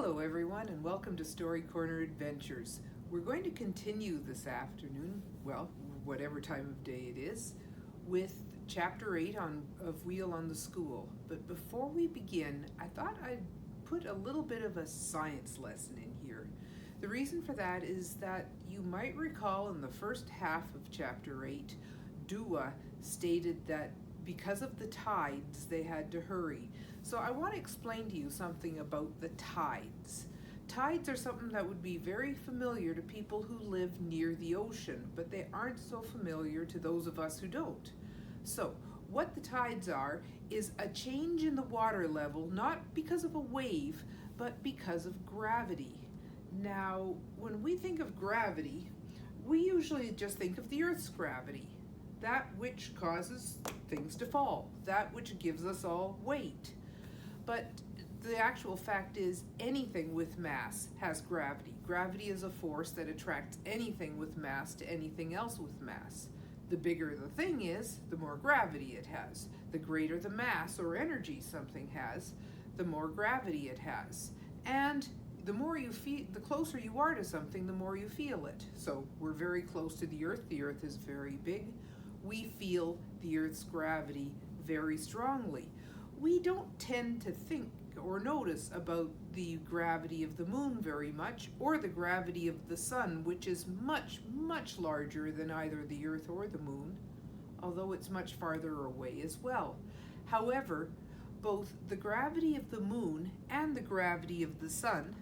Hello everyone and welcome to Story Corner Adventures. We're going to continue this afternoon, well, whatever time of day it is, with Chapter 8 of Wheel on the School. But before we begin, I thought I'd put a little bit of a science lesson in here. The reason for that is that you might recall in the first half of Chapter 8, Dua stated that because of the tides, they had to hurry. So I want to explain to you something about the tides. Tides are something that would be very familiar to people who live near the ocean, but they aren't so familiar to those of us who don't. So what the tides are is a change in the water level, not because of a wave, but because of gravity. Now, when we think of gravity, we usually just think of the Earth's gravity, that which causes things to fall, that which gives us all weight. But the actual fact is anything with mass has gravity. Gravity is a force that attracts anything with mass to anything else with mass. The bigger the thing is, the more gravity it has. The greater the mass or energy something has, the more gravity it has. And the more you feel, the closer you are to something, the more you feel it. So we're very close to the Earth. The Earth is very big. We feel the Earth's gravity very strongly. We don't tend to think or notice about the gravity of the moon very much, or the gravity of the sun, which is much, much larger than either the Earth or the moon, although it's much farther away as well. However, both the gravity of the moon and the gravity of the sun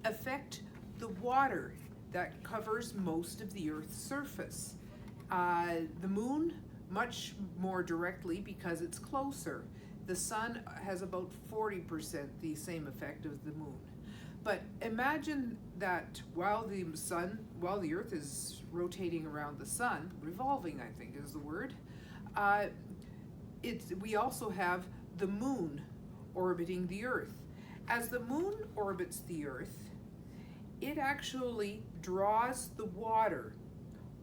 affect the water that covers most of the Earth's surface. The moon much more directly because it's closer. The sun has about 40% the same effect of the moon. But imagine that while the Earth is rotating around the sun, revolving I think is the word, we also have the moon orbiting the Earth. As the moon orbits the Earth, it actually draws the water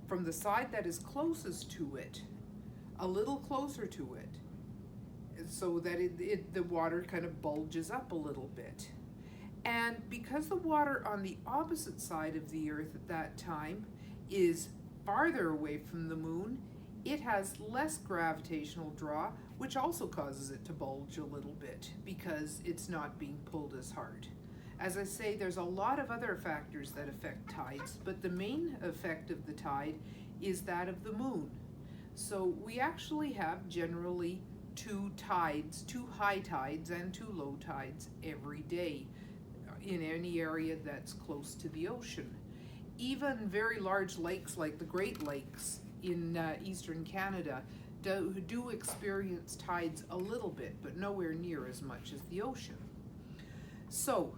from the side that is closest to it a little closer to it, so that the water kind of bulges up a little bit. And because the water on the opposite side of the Earth at that time is farther away from the moon, it has less gravitational draw, which also causes it to bulge a little bit because it's not being pulled as hard. As I say, there's a lot of other factors that affect tides, but the main effect of the tide is that of the moon. So we actually have generally two tides, two high tides and two low tides every day in any area that's close to the ocean. Even very large lakes like the Great Lakes in eastern Canada do experience tides a little bit, but nowhere near as much as the ocean. So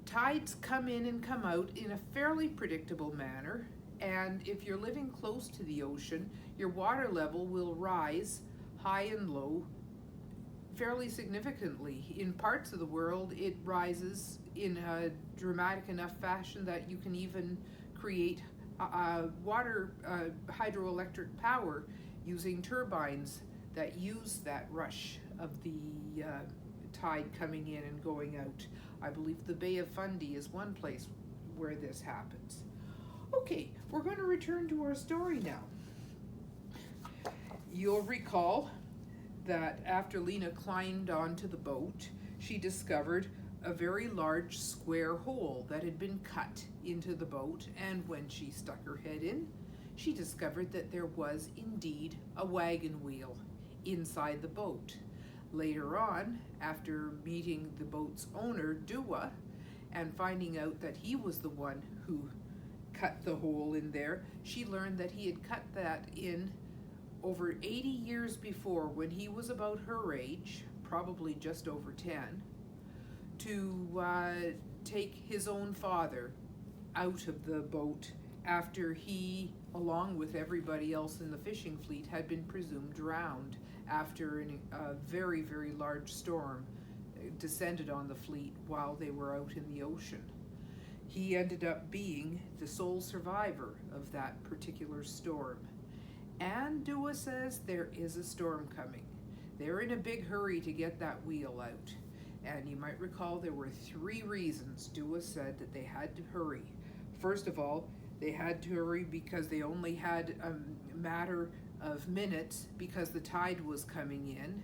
tides come in and come out in a fairly predictable manner, and if you're living close to the ocean, your water level will rise high and low fairly significantly. In parts of the world, it rises in a dramatic enough fashion that you can even create hydroelectric power using turbines that use that rush of the tide coming in and going out. I believe the Bay of Fundy is one place where this happens. Okay, we're going to return to our story now. You'll recall that after Lena climbed onto the boat, she discovered a very large square hole that had been cut into the boat, and when she stuck her head in, she discovered that there was indeed a wagon wheel inside the boat. Later on, after meeting the boat's owner, Dua, and finding out that he was the one who cut the hole in there, she learned that he had cut that in over 80 years before, when he was about her age, probably just over 10, to take his own father out of the boat after he, along with everybody else in the fishing fleet, had been presumed drowned after a very, very large storm descended on the fleet while they were out in the ocean. He ended up being the sole survivor of that particular storm. And Dua says there is a storm coming. They're in a big hurry to get that wheel out. And you might recall there were 3 reasons Dua said that they had to hurry. First of all, they had to hurry because they only had a matter of minutes because the tide was coming in,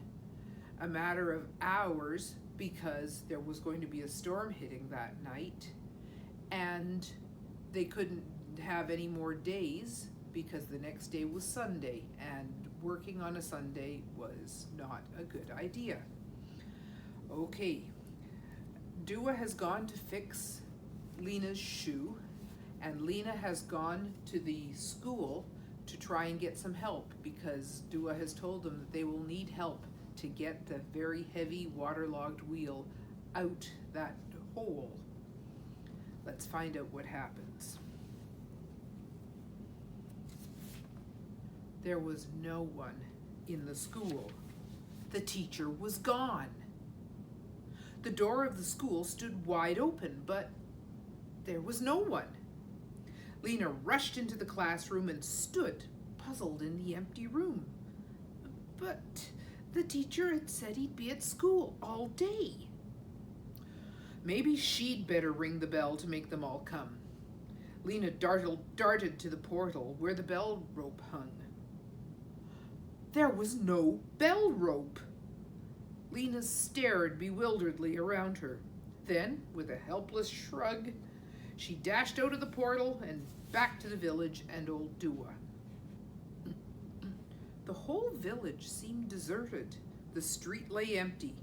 a matter of hours because there was going to be a storm hitting that night, and they couldn't have any more days because the next day was Sunday, and working on a Sunday was not a good idea. Okay, Dua has gone to fix Lena's shoe, and Lena has gone to the school to try and get some help because Dua has told them that they will need help to get the very heavy waterlogged wheel out that hole. Let's find out what happens. There was no one in the school. The teacher was gone. The door of the school stood wide open, but there was no one. Lena rushed into the classroom and stood, puzzled, in the empty room. But the teacher had said he'd be at school all day. Maybe she'd better ring the bell to make them all come. Lena darted to the portal where the bell rope hung. There was no bell rope. Lena stared bewilderedly around her. Then, with a helpless shrug, she dashed out of the portal and back to the village and old Dua. The whole village seemed deserted. The street lay empty.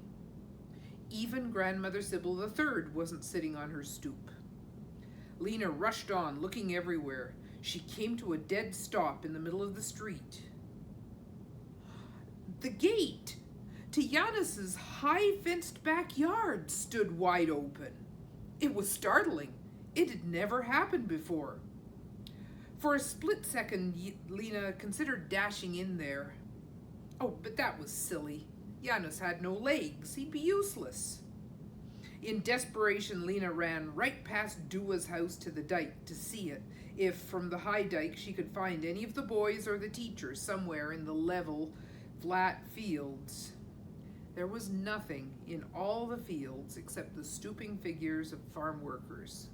Even Grandmother Sybil III wasn't sitting on her stoop. Lena rushed on, looking everywhere. She came to a dead stop in the middle of the street. The gate to Janis's high-fenced backyard stood wide open. It was startling. It had never happened before. For a split second, Lena considered dashing in there. Oh, but that was silly. Janis had no legs. He'd be useless. In desperation, Lena ran right past Dua's house to the dike to see it, if from the high dike she could find any of the boys or the teacher somewhere in the level, flat fields. There was nothing in all the fields except the stooping figures of farm workers.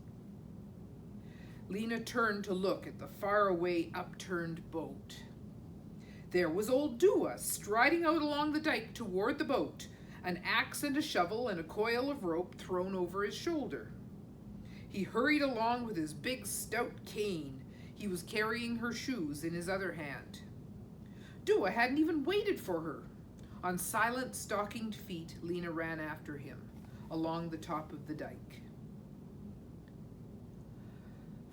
Lena turned to look at the faraway upturned boat. There was old Dua striding out along the dike toward the boat, an axe and a shovel and a coil of rope thrown over his shoulder. He hurried along with his big stout cane. He was carrying her shoes in his other hand. Dua hadn't even waited for her. On silent, stockinged feet, Lena ran after him, along the top of the dike.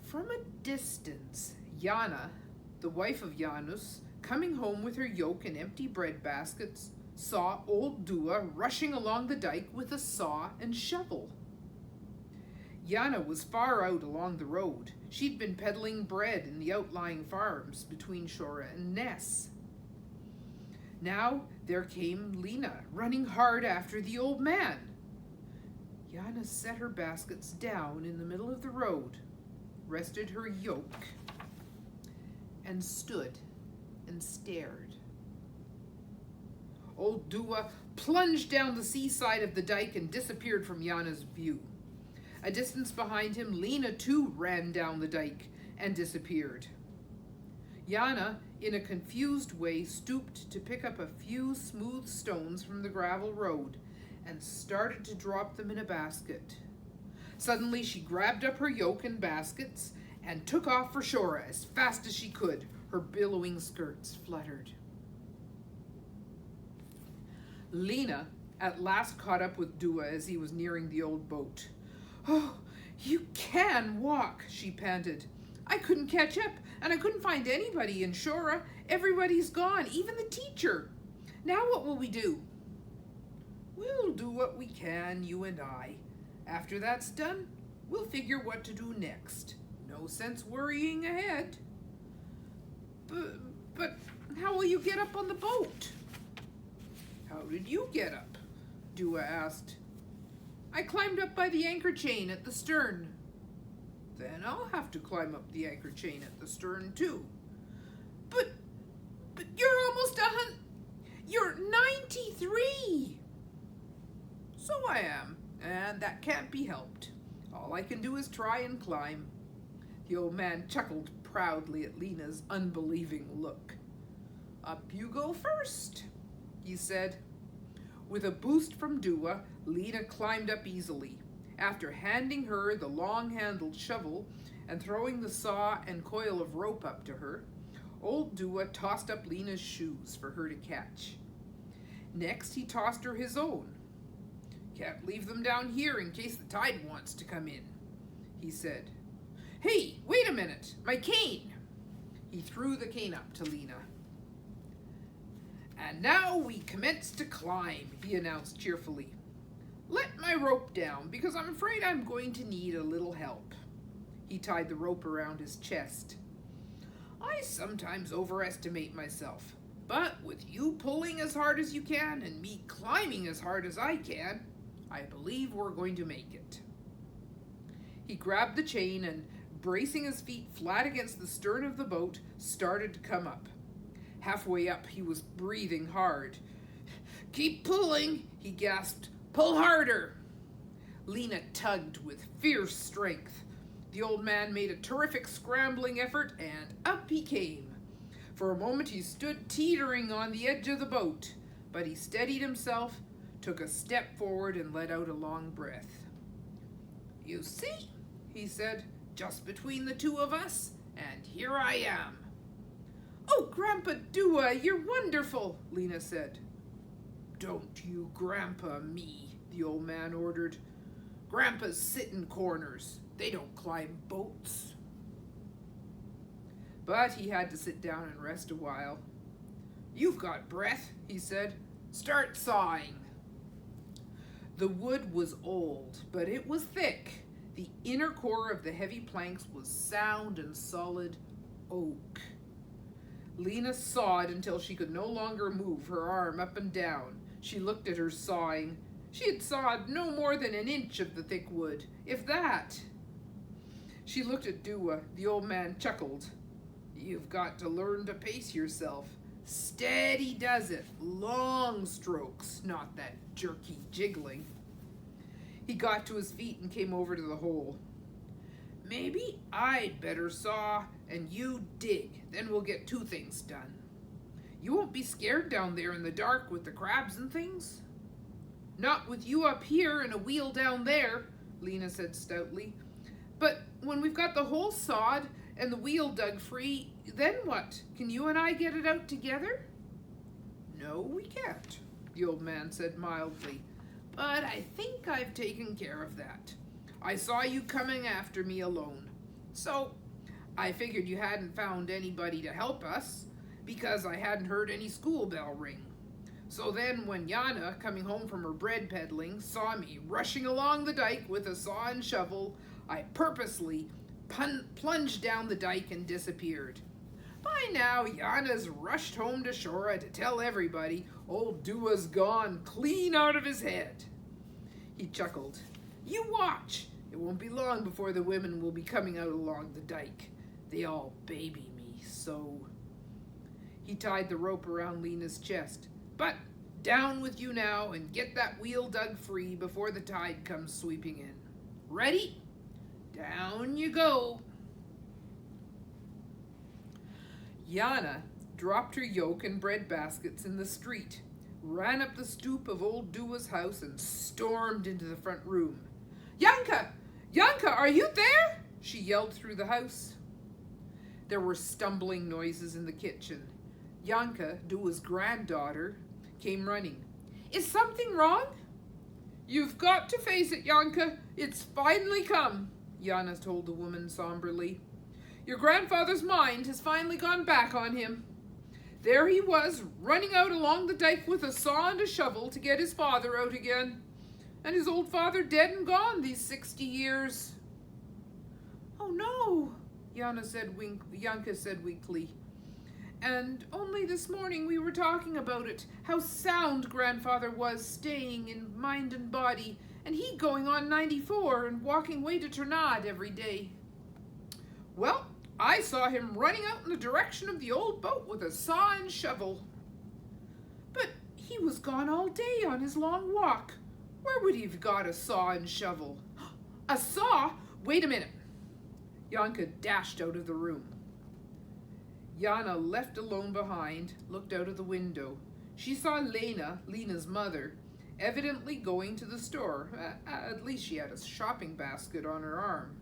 From a distance, Jana, the wife of Janis, coming home with her yoke and empty bread baskets, saw old Dua rushing along the dike with a saw and shovel. Jana was far out along the road. She'd been peddling bread in the outlying farms between Shora and Ness. Now there came Lena, running hard after the old man. Jana set her baskets down in the middle of the road, rested her yoke, and stood and stared. Old Dua plunged down the seaside of the dike and disappeared from Jana's view. A distance behind him, Lena too ran down the dike and disappeared. Jana, in a confused way, stooped to pick up a few smooth stones from the gravel road and started to drop them in a basket. Suddenly she grabbed up her yoke and baskets and took off for Shora as fast as she could. Her billowing skirts fluttered. Lena at last caught up with Dua as he was nearing the old boat. "Oh, you can walk," she panted. "I couldn't catch up, and I couldn't find anybody in Shora. Everybody's gone, even the teacher. Now what will we do?" "We'll do what we can, you and I. After that's done, we'll figure what to do next. No sense worrying ahead." But how will you get up on the boat?" "How did you get up?" Dua asked. "I climbed up by the anchor chain at the stern." "Then I'll have to climb up the anchor chain at the stern too." But you're almost you're 93. So I am, and that can't be helped. All I can do is try and climb." The old man chuckled proudly at Lena's unbelieving look. "Up you go first," he said. With a boost from Dua, Lena climbed up easily. After handing her the long-handled shovel and throwing the saw and coil of rope up to her, old Dua tossed up Lena's shoes for her to catch. Next, he tossed her his own. "Can't leave them down here in case the tide wants to come in," he said. "Hey, wait a minute, my cane!" He threw the cane up to Lena. "And now we commence to climb," he announced cheerfully. "Let my rope down, because I'm afraid I'm going to need a little help." He tied the rope around his chest. "I sometimes overestimate myself, but with you pulling as hard as you can and me climbing as hard as I can, I believe we're going to make it." He grabbed the chain and, bracing his feet flat against the stern of the boat, started to come up. Halfway up, he was breathing hard. "Keep pulling," he gasped. "Pull harder." Lena tugged with fierce strength. The old man made a terrific scrambling effort, and up he came. For a moment he stood teetering on the edge of the boat, but he steadied himself, took a step forward, and let out a long breath. "You see," he said, "just between the two of us, and here I am." "Oh, Grandpa Dua, you're wonderful," Lena said. "Don't you grandpa me," the old man ordered. "Grandpas sit in corners. They don't climb boats." But he had to sit down and rest a while. "You've got breath," he said. "Start sawing." The wood was old, but it was thick. The inner core of the heavy planks was sound and solid oak. Lena sawed until she could no longer move her arm up and down. She looked at her sawing. She had sawed no more than an inch of the thick wood, if that. She looked at Dua. The old man chuckled. "You've got to learn to pace yourself. Steady does it. Long strokes, not that jerky jiggling." He got to his feet and came over to the hole. "Maybe I'd better saw and you dig, then we'll get two things done. You won't be scared down there in the dark with the crabs and things?" "Not with you up here and a wheel down there," Lena said stoutly. "But when we've got the hole sawed and the wheel dug free, then what? Can you and I get it out together?" "No, we can't," the old man said mildly. "But I think I've taken care of that. I saw you coming after me alone. So I figured you hadn't found anybody to help us, because I hadn't heard any school bell ring. So then when Jana, coming home from her bread peddling, saw me rushing along the dike with a saw and shovel, I purposely plunged down the dike and disappeared. By now, Jana's rushed home to Shora to tell everybody old Dua's gone clean out of his head." He chuckled. "You watch. It won't be long before the women will be coming out along the dike. They all baby me so." He tied the rope around Lena's chest. "But down with you now and get that wheel dug free before the tide comes sweeping in. Ready? Down you go." Jana dropped her yoke and bread baskets in the street, ran up the stoop of old Dua's house, and stormed into the front room. "Janka! Janka, are you there?" she yelled through the house. There were stumbling noises in the kitchen. Janka, Dua's granddaughter, came running. "Is something wrong?" "You've got to face it, Janka. It's finally come," Jana told the woman somberly. "Your grandfather's mind has finally gone back on him. There he was, running out along the dike with a saw and a shovel to get his father out again. And his old father dead and gone these 60 years. "Oh no," Janka said weakly. "And only this morning we were talking about it, how sound grandfather was, staying in mind and body, and he going on 94 and walking way to Ternad every day. Well, I saw him running out in the direction of the old boat with a saw and shovel." "But he was gone all day on his long walk. Where would he have got a saw and shovel? A saw? Wait a minute. Janka dashed out of the room. Jana, left alone behind, looked out of the window. She saw Lena, Lena's mother, evidently going to the store. At least she had a shopping basket on her arm.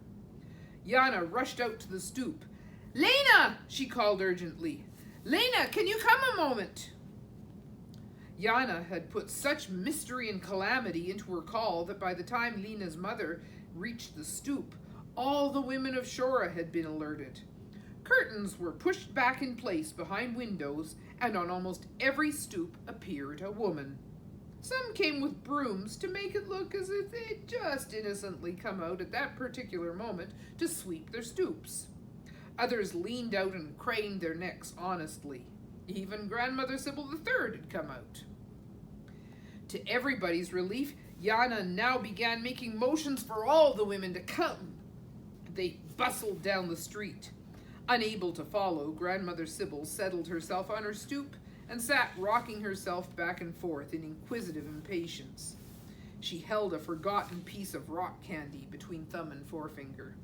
Jana rushed out to the stoop. "Lena!" she called urgently. "Lena, can you come a moment?" Jana had put such mystery and calamity into her call that by the time Lena's mother reached the stoop, all the women of Shora had been alerted. Curtains were pushed back in place behind windows, and on almost every stoop appeared a woman. Some came with brooms to make it look as if they'd just innocently come out at that particular moment to sweep their stoops. Others leaned out and craned their necks honestly. Even Grandmother Sybil III had come out. To everybody's relief, Jana now began making motions for all the women to come. They bustled down the street. Unable to follow, Grandmother Sybil settled herself on her stoop and sat rocking herself back and forth in inquisitive impatience. She held a forgotten piece of rock candy between thumb and forefinger.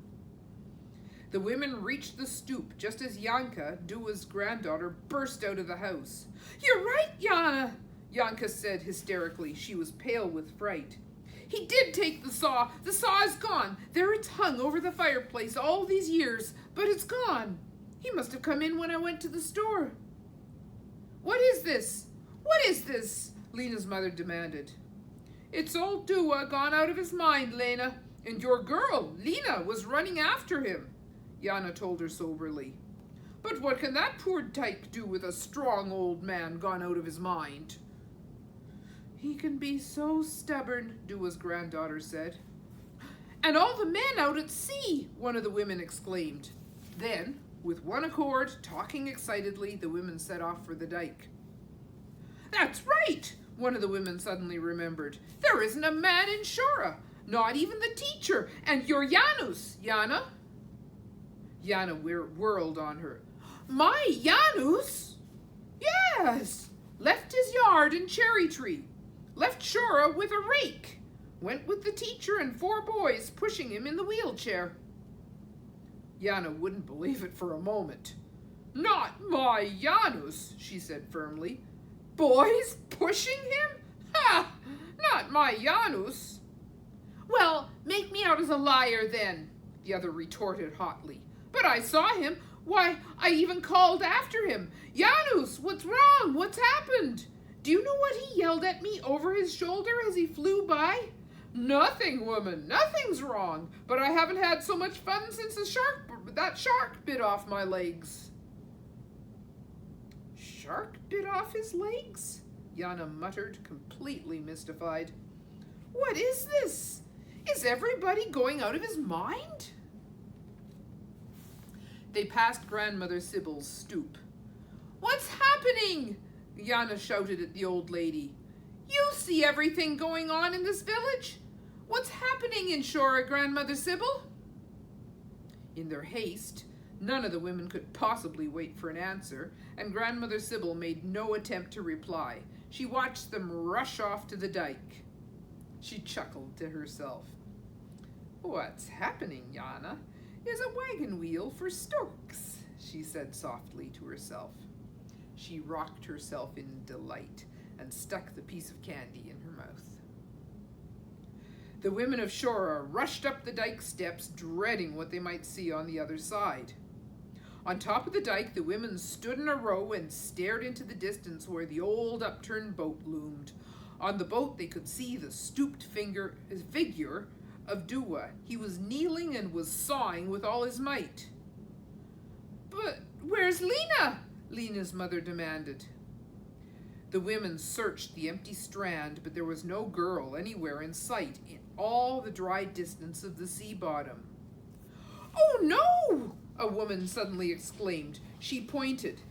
The women reached the stoop just as Janka, Dua's granddaughter, burst out of the house. "You're right, Jana," Janka said hysterically. She was pale with fright. "He did take the saw. The saw is gone. There it's hung over the fireplace all these years, but it's gone. He must have come in when I went to the store." "What is this? What is this?" Lena's mother demanded. "It's old Dua gone out of his mind, Lena, and your girl, Lena, was running after him," Jana told her soberly. "But what can that poor tyke do with a strong old man gone out of his mind?" "He can be so stubborn," Dua's granddaughter said. "And all the men out at sea," one of the women exclaimed. Then, with one accord, talking excitedly, the women set off for the dike. "That's right," one of the women suddenly remembered. "There isn't a man in Shora, not even the teacher, and you're Janus, Jana." Jana whirled on her. "My Janus?" "Yes. Left his yard and cherry tree. Left Shora with a rake. Went with the teacher and 4 boys pushing him in the wheelchair." Jana wouldn't believe it for a moment. "Not my Janus," she said firmly. "Boys pushing him? Ha! Not my Janus." "Well, make me out as a liar then," the other retorted hotly. "But I saw him. Why, I even called after him. 'Janus, what's wrong? What's happened?' Do you know what he yelled at me over his shoulder as he flew by? 'Nothing, woman, nothing's wrong, but I haven't had so much fun since that shark bit off my legs.'" "Shark bit off his legs?" Jana muttered, completely mystified. "What is this? Is everybody going out of his mind?" They passed Grandmother Sybil's stoop. "What's happening?" Jana shouted at the old lady. "You see everything going on in this village? What's happening in Shora, Grandmother Sybil?" In their haste, none of the women could possibly wait for an answer, and Grandmother Sybil made no attempt to reply. She watched them rush off to the dike. She chuckled to herself. "What's happening, Jana, is a wagon wheel for storks," she said softly to herself. She rocked herself in delight and stuck the piece of candy in her mouth. The women of Shora rushed up the dike steps, dreading what they might see on the other side. On top of the dike, the women stood in a row and stared into the distance where the old upturned boat loomed. On the boat, they could see the stooped figure of Dua. He was kneeling and was sawing with all his might. "But where's Lena?" Lena's mother demanded. The women searched the empty strand, but there was no girl anywhere in sight in all the dry distance of the sea bottom. "Oh no!" a woman suddenly exclaimed. She pointed.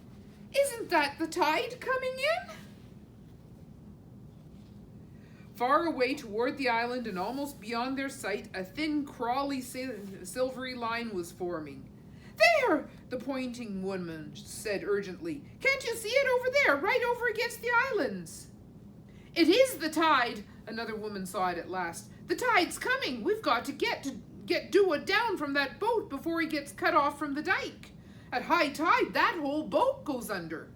"Isn't that the tide coming in?" Far away toward the island and almost beyond their sight, a thin, crawly, silvery line was forming. "There!" the pointing woman said urgently. "Can't you see it over there, right over against the islands?" "It is the tide," Another woman saw it at last. "The tide's coming! We've got to get Dua down from that boat before he gets cut off from the dike. At high tide, that whole boat goes under."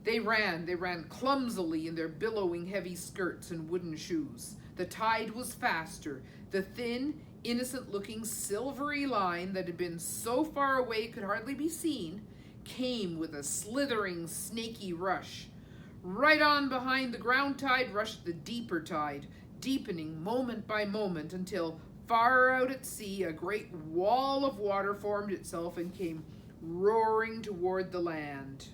They ran clumsily in their billowing heavy skirts and wooden shoes. The tide was faster. The thin, innocent-looking silvery line that had been so far away it could hardly be seen came with a slithering, snaky rush. Right on behind the ground tide rushed the deeper tide, deepening moment by moment until far out at sea a great wall of water formed itself and came roaring toward the land.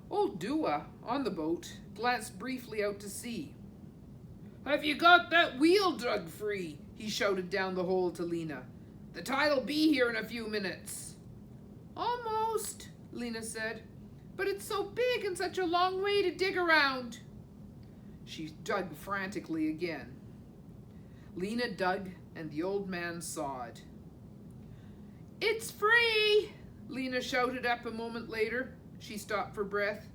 Old Dua, on the boat, glanced briefly out to sea. "Have you got that wheel dug free?" he shouted down the hole to Lena. "The tide'll be here in a few minutes." "Almost," Lena said, "but it's so big and such a long way to dig around." She dug frantically again. Lena dug and the old man sawed. "It's free," Lena shouted up a moment later. She stopped for breath.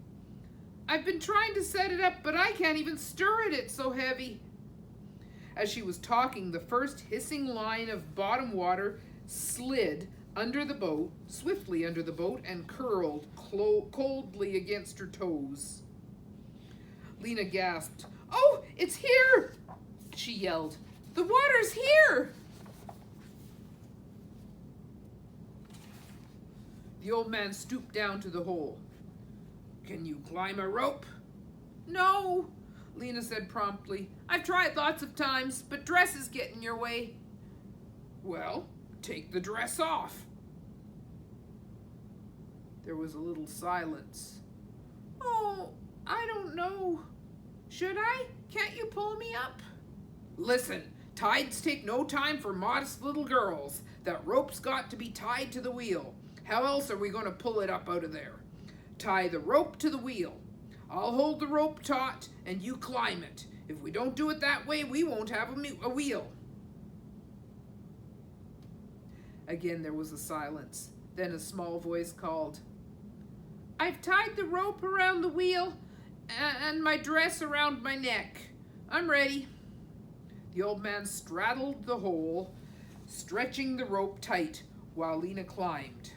"I've been trying to set it up, but I can't even stir it, it's so heavy." As she was talking, the first hissing line of bottom water slid under the boat, swiftly under the boat, and curled coldly against her toes. Lena gasped. "Oh, it's here!" she yelled. "The water's here!" The old man stooped down to the hole. "Can you climb a rope?" "No," Lena said promptly. "I've tried lots of times, but dresses get in your way." "Well, take the dress off." There was a little silence. "Oh, I don't know. Should I? Can't you pull me up?" "Listen, tides take no time for modest little girls. That rope's got to be tied to the wheel. How else are we going to pull it up out of there? Tie the rope to the wheel. I'll hold the rope taut and you climb it. If we don't do it that way, we won't have a wheel." Again there was a silence. Then a small voice called, "I've tied the rope around the wheel and my dress around my neck. I'm ready." The old man straddled the hole, stretching the rope tight while Lena climbed.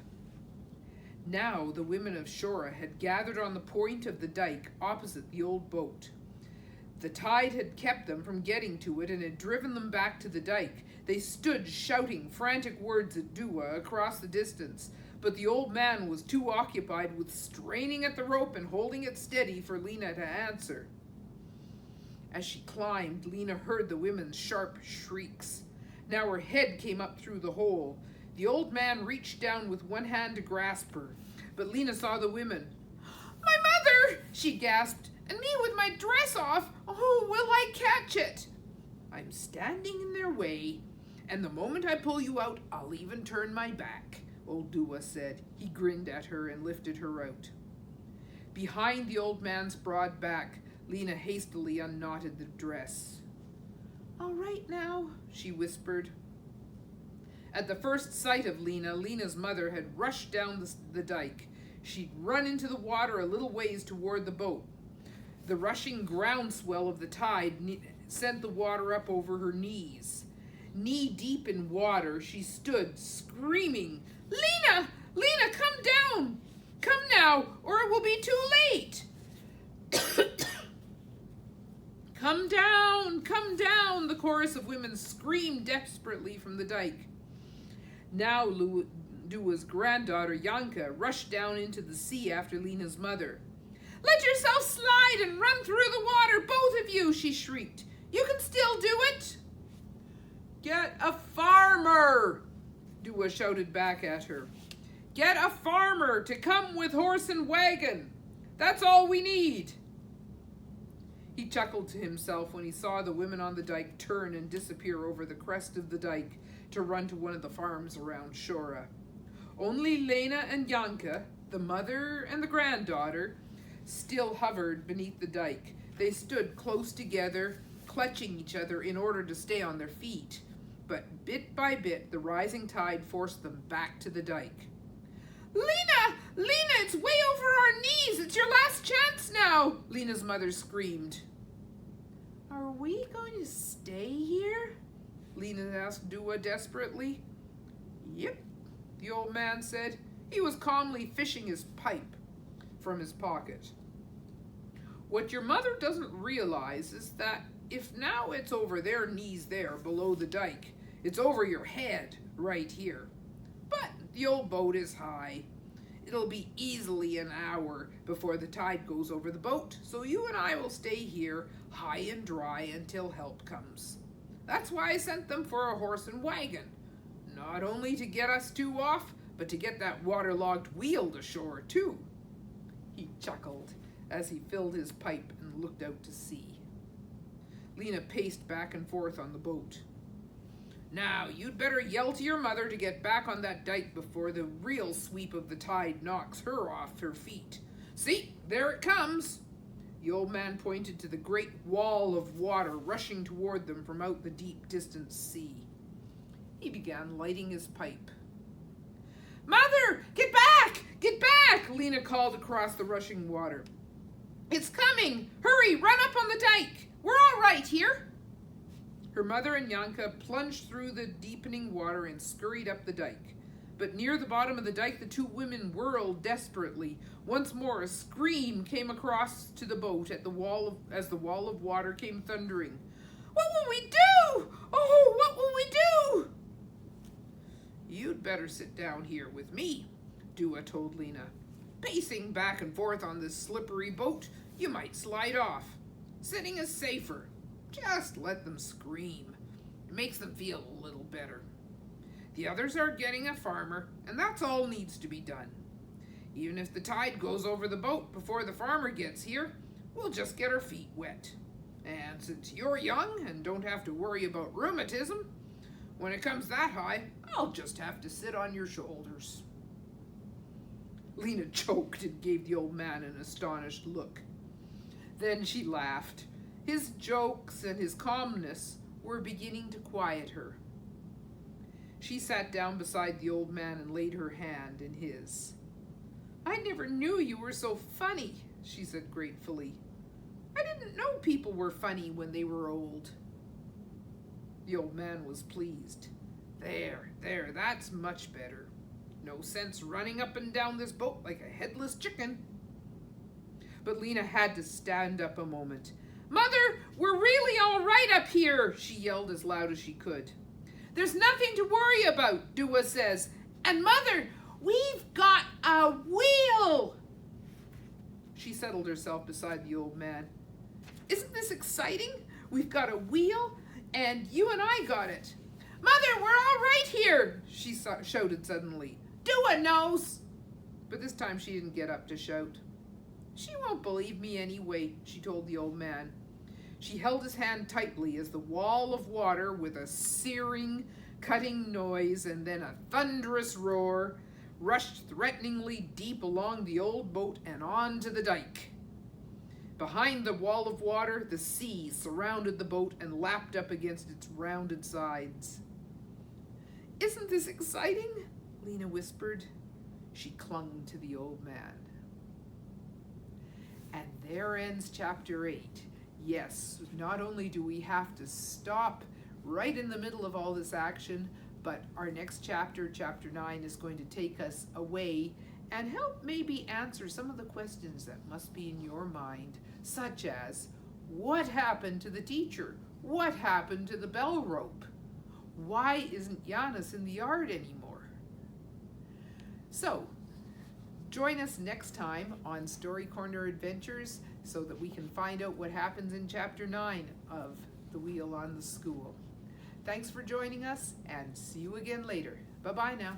Now the women of Shora had gathered on the point of the dike opposite the old boat. The tide had kept them from getting to it and had driven them back to the dike. They stood shouting frantic words at Dua across the distance, but the old man was too occupied with straining at the rope and holding it steady for Lena to answer. As she climbed, Lena heard the women's sharp shrieks. Now her head came up through the hole. The old man reached down with one hand to grasp her, but Lena saw the women. "My mother!" she gasped. "And me with my dress off! Oh, will I catch it?" "I'm standing in their way, and the moment I pull you out, I'll even turn my back," old Dua said. He grinned at her and lifted her out. Behind the old man's broad back, Lena hastily unknotted the dress. "All right now," she whispered. At the first sight of Lena, Lena's mother had rushed down the dike. She'd run into the water a little ways toward the boat. The rushing groundswell of the tide sent the water up over her knees. Knee-deep in water, she stood screaming, "Lena! Lena, come down! Come now, or it will be too late!" "Come down! Come down!" the chorus of women screamed desperately from the dike. Now Dua's granddaughter, Yanka, rushed down into the sea after Lena's mother. "Let yourself slide and run through the water, both of you!" she shrieked. "You can still do it!" "Get a farmer!" Dua shouted back at her. "Get a farmer to come with horse and wagon. That's all we need." He chuckled to himself when he saw the women on the dike turn and disappear over the crest of the dike to run to one of the farms around Shora. Only Lena and Yanka, the mother and the granddaughter, still hovered beneath the dike. They stood close together, clutching each other in order to stay on their feet. But bit by bit, the rising tide forced them back to the dike. "Lena! Lena, it's way over our knees. It's your last chance now, Lena's mother screamed. Are we going to stay here? Lena asked Dua desperately. Yep, the old man said. He was calmly fishing his pipe from his pocket. What your mother doesn't realize is that if now it's over their knees there below the dike, it's over your head right here. But the old boat is high. It'll be easily an hour before the tide goes over the boat, so you and I will stay here high and dry until help comes. That's why I sent them for a horse and wagon, not only to get us two off, but to get that waterlogged wheel to shore too. He chuckled as he filled his pipe and looked out to sea. Lena paced back and forth on the boat. Now, you'd better yell to your mother to get back on that dike before the real sweep of the tide knocks her off her feet. See, there it comes. The old man pointed to the great wall of water rushing toward them from out the deep, distant sea. He began lighting his pipe. Mother, get back! Get back! Lena called across the rushing water. It's coming! Hurry, run up on the dike! We're all right here! Her mother and Yanka plunged through the deepening water and scurried up the dike. But near the bottom of the dike, the two women whirled desperately. Once more, a scream came across to the boat as the wall of water came thundering. What will we do? Oh, what will we do? You'd better sit down here with me, Dua told Lena. Pacing back and forth on this slippery boat, you might slide off. Sitting is safer. Just let them scream. It makes them feel a little better. The others are getting a farmer, and that's all needs to be done. Even if the tide goes over the boat before the farmer gets here, we'll just get our feet wet. And since you're young and don't have to worry about rheumatism, when it comes that high, I'll just have to sit on your shoulders. Lena choked and gave the old man an astonished look. Then she laughed. His jokes and his calmness were beginning to quiet her. She sat down beside the old man and laid her hand in his. I never knew you were so funny, she said gratefully. I didn't know people were funny when they were old. The old man was pleased. There, that's much better. No sense running up and down this boat like a headless chicken. But Lena had to stand up a moment. Mother, we're really all right up here, she yelled as loud as she could. There's nothing to worry about, Dua says. And Mother, we've got a wheel. She settled herself beside the old man. Isn't this exciting? We've got a wheel, and you and I got it. Mother, we're all right here, she shouted suddenly. Dua knows. But this time she didn't get up to shout. She won't believe me anyway, she told the old man. She held his hand tightly as the wall of water, with a searing, cutting noise and then a thunderous roar, rushed threateningly deep along the old boat and onto the dike. Behind the wall of water, the sea surrounded the boat and lapped up against its rounded sides. Isn't this exciting? Lena whispered. She clung to the old man. And there ends chapter 8. Yes, not only do we have to stop right in the middle of all this action, but our next chapter, chapter 9, is going to take us away and help maybe answer some of the questions that must be in your mind, such as, what happened to the teacher? What happened to the bell rope? Why isn't Janis in the yard anymore? So, join us next time on Story Corner Adventures so that we can find out what happens in Chapter 9 of The Wheel on the School. Thanks for joining us, and see you again later. Bye-bye now.